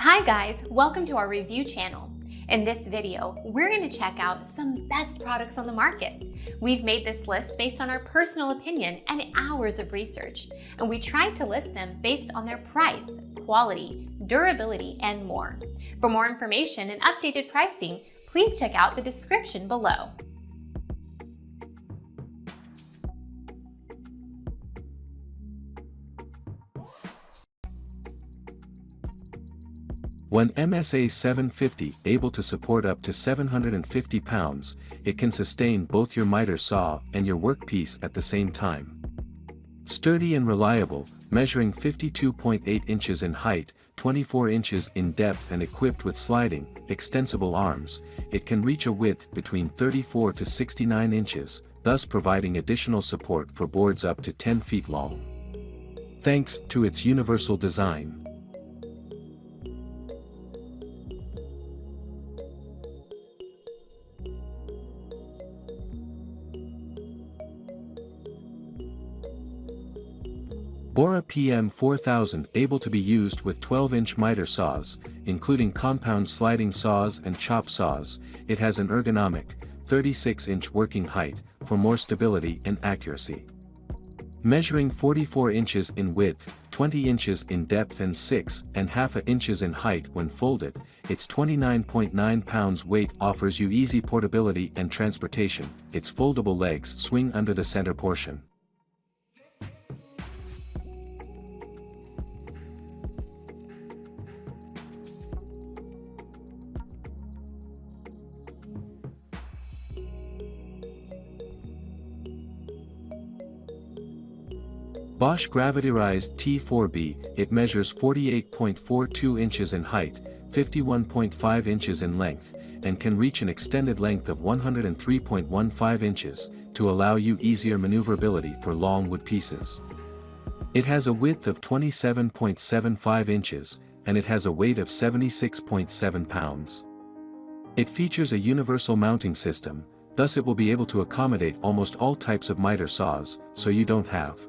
Hi guys, welcome to our review channel. In this video, we're going to check out some best products on the market. We've made this list based on our personal opinion and hours of research, and we tried to list them based on their price, quality, durability, and more. For more information and updated pricing, please check out the description below. When MSA 750 able to support up to 750 pounds, it can sustain both your miter saw and your workpiece at the same time. Sturdy and reliable, measuring 52.8 inches in height, 24 inches in depth and equipped with sliding, extensible arms, it can reach a width between 34 to 69 inches, thus providing additional support for boards up to 10 feet long. Thanks to its universal design. BORA PM4000 able to be used with 12-inch miter saws, including compound sliding saws and chop saws. It has an ergonomic, 36-inch working height, for more stability and accuracy. Measuring 44 inches in width, 20 inches in depth and 6.5 inches in height when folded, its 29.9 pounds weight offers you easy portability and transportation. Its foldable legs swing under the center portion. Bosch Gravitirized T4B, it measures 48.42 inches in height, 51.5 inches in length, and can reach an extended length of 103.15 inches, to allow you easier maneuverability for long wood pieces. It has a width of 27.75 inches, and it has a weight of 76.7 pounds. It features a universal mounting system, thus it will be able to accommodate almost all types of miter saws, so you don't have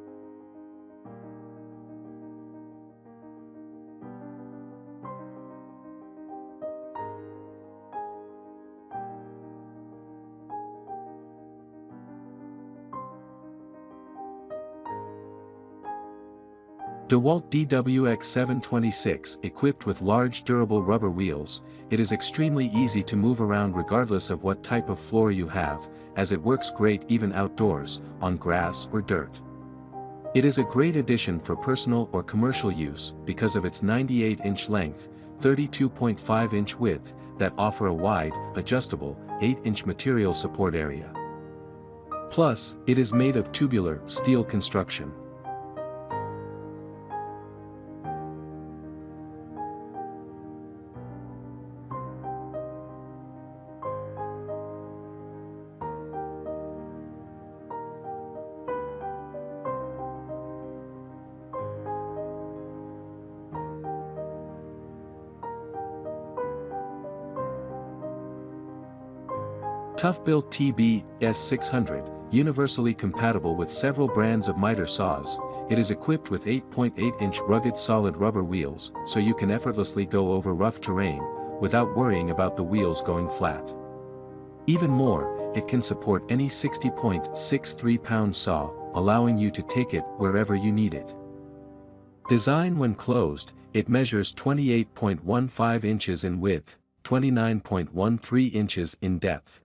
DEWALT DWX726 equipped with large durable rubber wheels, it is extremely easy to move around regardless of what type of floor you have, as it works great even outdoors, on grass or dirt. It is a great addition for personal or commercial use because of its 98-inch length, 32.5-inch width, that offer a wide, adjustable, 8-inch material support area. Plus, it is made of tubular, steel construction. Toughbuilt TB-S600, universally compatible with several brands of miter saws, it is equipped with 8.8-inch rugged solid rubber wheels, so you can effortlessly go over rough terrain, without worrying about the wheels going flat. Even more, it can support any 60.63-pound saw, allowing you to take it wherever you need it. Designed when closed, it measures 28.15 inches in width, 29.13 inches in depth.